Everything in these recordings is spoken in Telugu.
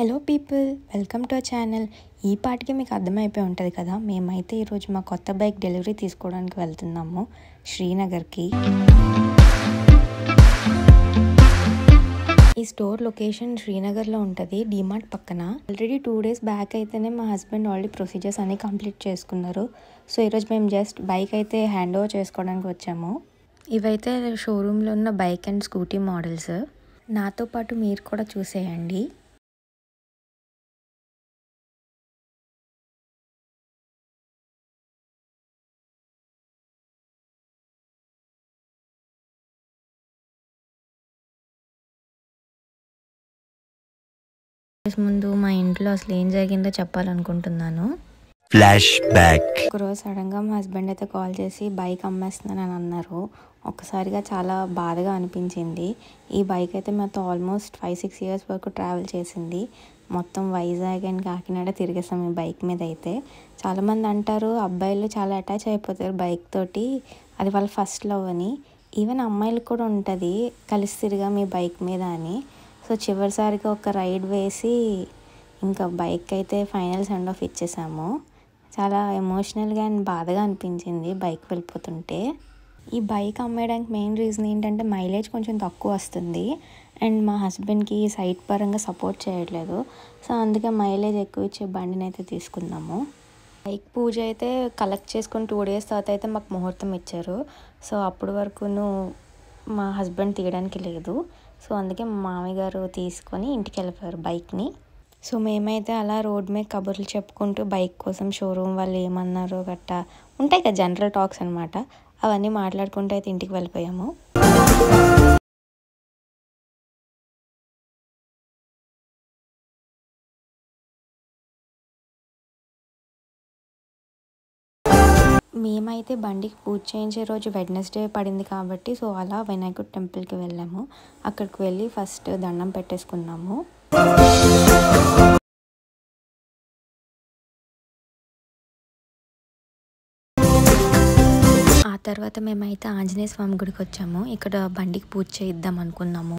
Hello people, welcome to our channel. ఈ పాటికి మీకు అర్థమైపోయి ఉంటుంది కదా, మేమైతే ఈరోజు మా కొత్త బైక్ డెలివరీ తీసుకోవడానికి వెళ్తున్నాము శ్రీనగర్కి. ఈ స్టోర్ లొకేషన్ శ్రీనగర్లో ఉంటుంది, డిమార్ట్ పక్కన. ఆల్రెడీ 2 days బ్యాక్ అయితేనే మా హస్బెండ్ ఆల్రెడీ ప్రొసీజర్స్ అన్నీ కంప్లీట్ చేసుకున్నారు. సో ఈరోజు మేము జస్ట్ బైక్ అయితే హ్యాండ్ ఓవర్ చేసుకోవడానికి వచ్చాము. ఇవైతే షోరూంలో ఉన్న బైక్ అండ్ స్కూటీ మోడల్స్. నాతో పాటు మీరు కూడా చూసేయండి. ముందు మా ఇంట్లో అసలు ఏం జరిగిందో చెప్పాలనుకుంటున్నాను. Flash back. ఒకరోజు సడన్గా మా హస్బెండ్ అయితే కాల్ చేసి బైక్ అమ్మేస్తున్నానని అన్నారు. ఒక్కసారిగా చాలా బాధగా అనిపించింది. ఈ బైక్ అయితే మాతో ఆల్మోస్ట్ 5-6 years వరకు ట్రావెల్ చేసింది. మొత్తం వైజాగ్ అండ్ కాకినాడ తిరిగేసాం ఈ బైక్ మీద. అయితే చాలామంది అంటారు అబ్బాయిలు చాలా అటాచ్ అయిపోతారు బైక్ తోటి, అది వాళ్ళ ఫస్ట్ లవ్ అని. ఈవెన్ అమ్మాయిలకు కూడా ఉంటుంది కలిసి తిరిగా మీ బైక్ మీద అని. సో చివరిసారిగా ఒక రైడ్ వేసి ఇంకా బైక్ అయితే ఫైనల్ సెండ్ ఆఫ్ ఇచ్చేసాము. చాలా ఎమోషనల్గా అండ్ బాధగా అనిపించింది బైక్ వెళ్ళిపోతుంటే. ఈ బైక్ అమ్మేయడానికి మెయిన్ రీజన్ ఏంటంటే మైలేజ్ కొంచెం తక్కువ వస్తుంది అండ్ మా హస్బెండ్కి సైట్ పరంగా సపోర్ట్ చేయట్లేదు. సో అందుకే మైలేజ్ ఎక్కువ ఇచ్చే బండిని అయితే తీసుకున్నాము. బైక్ పూజ అయితే కలెక్ట్ చేసుకుని 2 days తర్వాత అయితే మాకు ముహూర్తం ఇచ్చారు. సో అప్పటి వరకును మా హస్బెండ్ తీయడానికి లేదు. సో అందుకే మా మామయ్య గారు తీసుకొని ఇంటికి వెళ్ళిపోయారు బైక్ని. సో మేమైతే అలా రోడ్ మీద కబుర్లు చెప్పుకుంటూ బైక్ కోసం షోరూమ్ వాళ్ళు ఏమన్నారో గట్టా ఉంటాయి కదా జనరల్ టాక్స్ అనమాట, అవన్నీ మాట్లాడుకుంటూ అయితే ఇంటికి వెళ్ళిపోయాము. మేమైతే బండికి పూజ చేయించే రోజు వెడ్నెస్డే పడింది కాబట్టి సో అలా వినాయకుడి టెంపుల్కి వెళ్ళాము. అక్కడికి వెళ్ళి ఫస్ట్ దండం పెట్టేసుకున్నాము. ఆ తర్వాత మేమైతే ఆంజనేయ స్వామి గుడికి వచ్చాము. ఇక్కడ బండికి పూజ చేయిద్దాం అనుకున్నాము.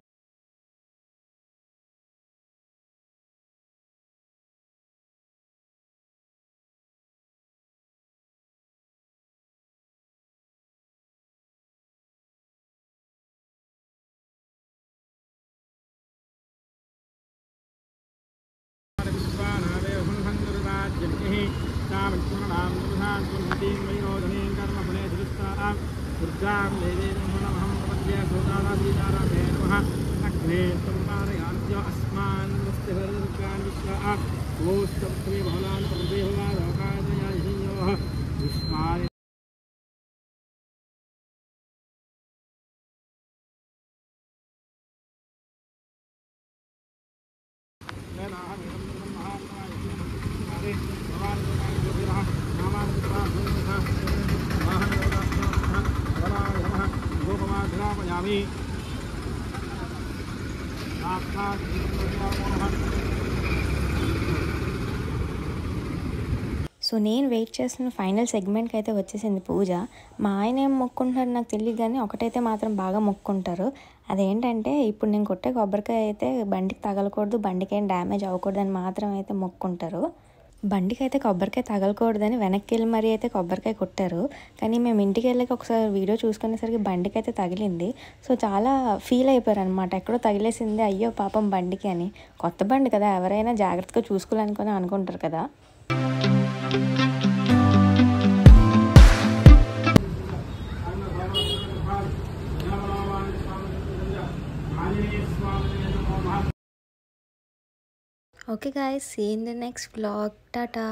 సో నేను వెయిట్ చేస్తున్న ఫైనల్ సెగ్మెంట్కి అయితే వచ్చేసింది పూజ. మా ఆయన ఏం మొక్కుంటారు నాకు తెలియదు, కానీ ఒకటైతే మాత్రం బాగా మొక్కుంటారు. అదేంటంటే ఇప్పుడు నేను కొట్టే కొబ్బరికాయ అయితే బండికి తగలకూడదు, బండికి ఏం డ్యామేజ్ అవ్వకూడదు అని మాత్రం అయితే మొక్కుంటారు. బండికి అయితే కొబ్బరికాయ తగలకూడదని వెనక్కి వెళ్ళి మరీ అయితే కొబ్బరికాయ కొట్టారు. కానీ మేము ఇంటికి వెళ్ళాక ఒకసారి వీడియో చూసుకునేసరికి బండికి అయితే తగిలింది. సో చాలా ఫీల్ అయిపోయారు అనమాట, ఎక్కడో తగిలేసింది అయ్యో పాపం బండికి అని. కొత్త బండి కదా, ఎవరైనా జాగ్రత్తగా చూసుకోవాలనుకొని అనుకుంటారు కదా. Okay guys, see you in the next vlog. Tata.